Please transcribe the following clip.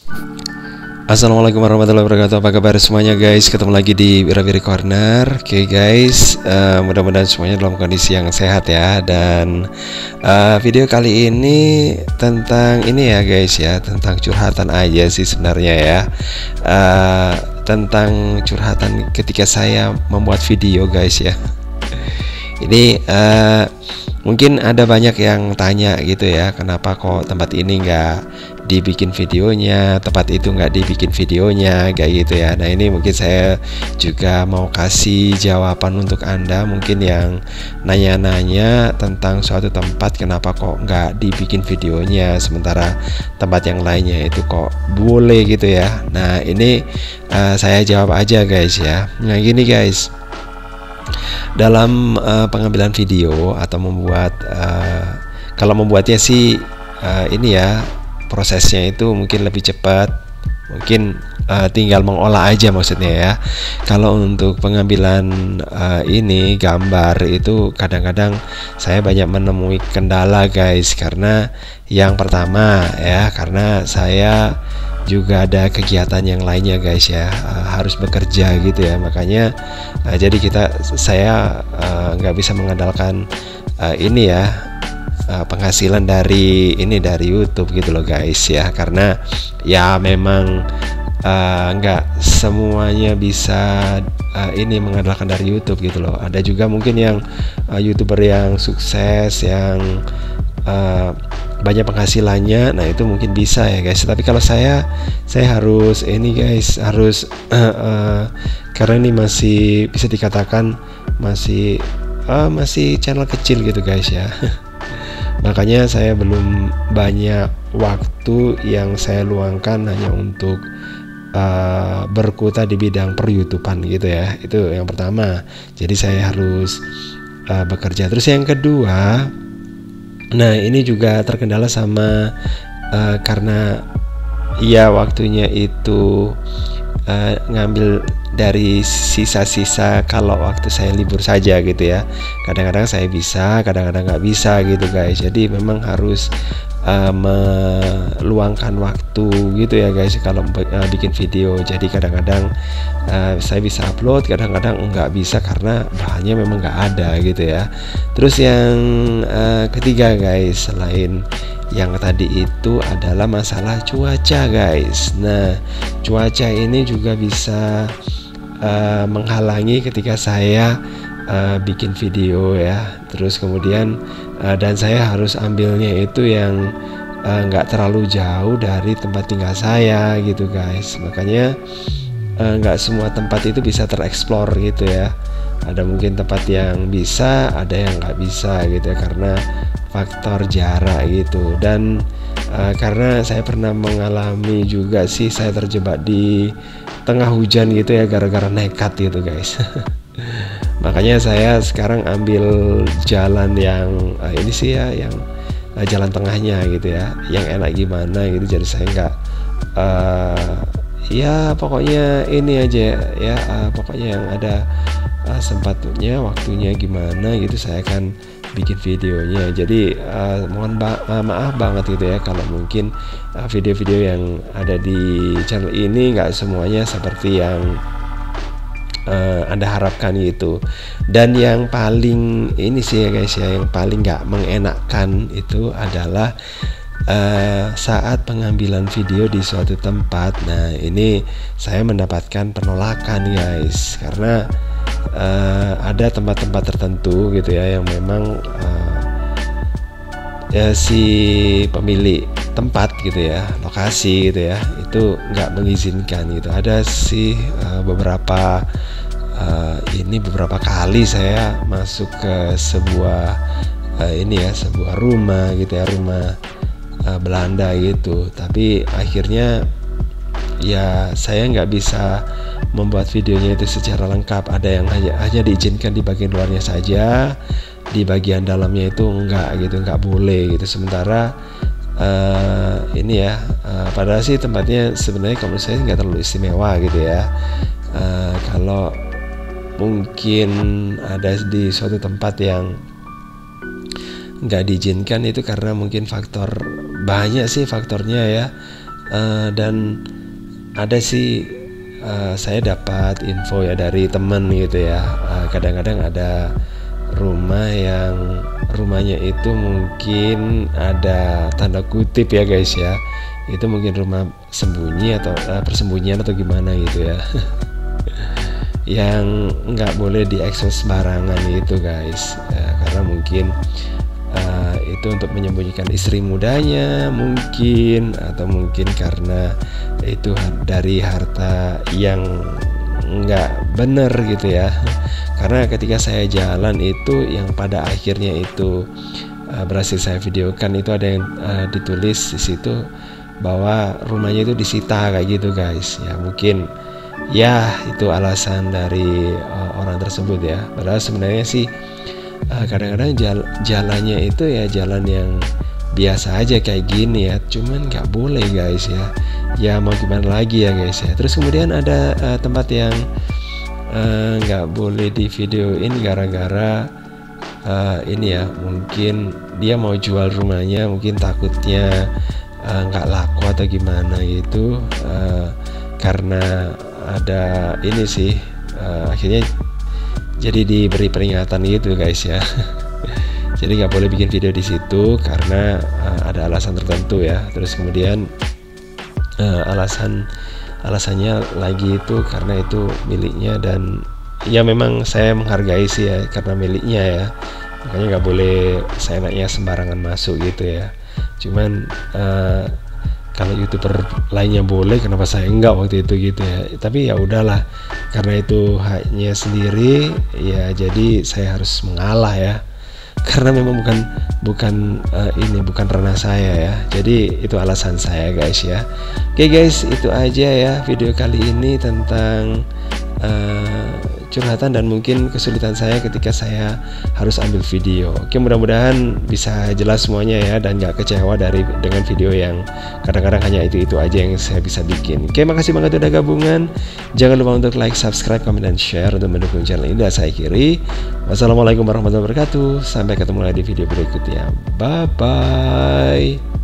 Assalamualaikum warahmatullahi wabarakatuh. Apa kabar semuanya guys? Ketemu lagi di Wira-Wiri Corner. Oke guys, mudah-mudahan semuanya dalam kondisi yang sehat ya. Dan video kali ini tentang ini ya guys ya, tentang curhatan aja sih sebenarnya ya. Tentang curhatan ketika saya membuat video guys ya. Ini mungkin ada banyak yang tanya gitu ya, kenapa kok tempat ini nggak dibikin videonya, tempat itu nggak dibikin videonya, kayak gitu ya. Nah ini mungkin saya juga mau kasih jawaban untuk Anda mungkin yang nanya-nanya tentang suatu tempat kenapa kok nggak dibikin videonya, sementara tempat yang lainnya itu kok boleh gitu ya. Nah ini saya jawab aja guys ya. Nah gini guys, dalam pengambilan video atau membuat kalau membuatnya sih ini ya, prosesnya itu mungkin lebih cepat, mungkin tinggal mengolah aja maksudnya ya. Kalau untuk pengambilan ini gambar itu kadang-kadang saya banyak menemui kendala guys, karena yang pertama ya, karena saya juga ada kegiatan yang lainnya guys ya, harus bekerja gitu ya, makanya jadi saya nggak bisa mengandalkan ini ya, penghasilan dari YouTube gitu loh guys ya, karena ya memang nggak semuanya bisa ini mengandalkan dari YouTube gitu loh. Ada juga mungkin yang YouTuber yang sukses, yang banyak penghasilannya, nah itu mungkin bisa ya guys. Tapi kalau saya harus ini guys, harus karena ini masih bisa dikatakan masih channel kecil gitu guys ya. Makanya saya belum banyak waktu yang saya luangkan hanya untuk berkutat di bidang per-YouTubean gitu ya. Itu yang pertama. Jadi saya harus bekerja. Terus yang kedua, nah ini juga terkendala sama karena ya waktunya itu ngambil dari sisa-sisa kalau waktu saya libur saja gitu ya. Kadang-kadang saya bisa, kadang-kadang nggak bisa gitu guys. Jadi memang harus meluangkan waktu gitu ya guys kalau bikin video. Jadi kadang-kadang saya bisa upload, kadang-kadang nggak bisa karena bahannya memang nggak ada gitu ya. Terus yang ketiga guys, selain yang tadi itu adalah masalah cuaca guys. Nah cuaca ini juga bisa menghalangi ketika saya bikin video ya. Terus kemudian dan saya harus ambilnya itu yang nggak terlalu jauh dari tempat tinggal saya gitu guys. Makanya nggak semua tempat itu bisa tereksplor gitu ya. Ada mungkin tempat yang bisa, ada yang nggak bisa gitu ya, karena faktor jarak gitu. Dan karena saya pernah mengalami juga sih, saya terjebak di tengah hujan gitu ya, gara-gara nekat gitu guys. Makanya saya sekarang ambil jalan yang ini sih ya, yang jalan tengahnya gitu ya, yang enak gimana gitu. Jadi saya nggak ya pokoknya ini aja ya, pokoknya yang ada sempatnya waktunya gimana gitu saya akan bikin videonya. Jadi mohon maaf banget gitu ya kalau mungkin video-video yang ada di channel ini nggak semuanya seperti yang Anda harapkan gitu. Dan yang paling ini sih ya guys ya, yang paling nggak mengenakan itu adalah saat pengambilan video di suatu tempat. Nah ini saya mendapatkan penolakan guys, karena ada tempat-tempat tertentu gitu ya yang memang ya si pemilik tempat gitu ya, lokasi gitu ya, itu nggak mengizinkan gitu. Ada sih beberapa kali saya masuk ke sebuah ini ya, sebuah rumah gitu ya, rumah Belanda gitu, tapi akhirnya ya saya nggak bisa membuat videonya itu secara lengkap. Ada yang hanya diizinkan di bagian luarnya saja, di bagian dalamnya itu nggak boleh gitu. Sementara ini ya, padahal sih tempatnya sebenarnya kalau saya nggak terlalu istimewa gitu ya. Kalau mungkin ada di suatu tempat yang nggak diizinkan itu karena mungkin faktor, banyak sih faktornya ya. Dan ada sih saya dapat info ya dari teman gitu ya, kadang-kadang ada rumah yang rumahnya itu mungkin ada tanda kutip ya guys ya, itu mungkin rumah sembunyi atau persembunyian atau gimana gitu ya yang nggak boleh diekspos sembarangan gitu guys ya, karena mungkin itu untuk menyembunyikan istri mudanya mungkin, atau mungkin karena itu dari harta yang nggak bener gitu ya. Karena ketika saya jalan itu yang pada akhirnya itu berhasil saya videokan, itu ada yang ditulis di situ bahwa rumahnya itu disita kayak gitu guys ya. Mungkin ya itu alasan dari orang tersebut ya, padahal sebenarnya sih kadang-kadang jalannya itu ya jalan yang biasa aja kayak gini ya, cuman nggak boleh guys ya. Ya mau gimana lagi ya guys ya. Terus kemudian ada tempat yang nggak boleh di videoin gara-gara ini ya, mungkin dia mau jual rumahnya, mungkin takutnya nggak laku atau gimana gitu, karena ada ini sih akhirnya jadi diberi peringatan gitu guys ya. Jadi nggak boleh bikin video di situ karena ada alasan tertentu ya. Terus kemudian alasannya lagi itu karena itu miliknya, dan ya memang saya menghargai sih ya karena miliknya ya, makanya nggak boleh seenaknya sembarangan masuk gitu ya. Cuman kalau YouTuber lainnya boleh, kenapa saya enggak waktu itu gitu ya. Tapi ya udahlah, karena itu haknya sendiri ya, jadi saya harus mengalah ya. Karena memang bukan ranah saya ya. Jadi itu alasan saya guys ya. Oke guys, itu aja ya video kali ini tentang curhatan dan mungkin kesulitan saya ketika saya harus ambil video. Oke, mudah-mudahan bisa jelas semuanya ya, dan gak kecewa dengan video yang kadang-kadang hanya itu aja yang saya bisa bikin. Oke, makasih banget udah gabungan. Jangan lupa untuk like, subscribe, comment, dan share untuk mendukung channel ini. Dan saya akhiri, wassalamualaikum warahmatullahi wabarakatuh. Sampai ketemu lagi di video berikutnya. Bye bye.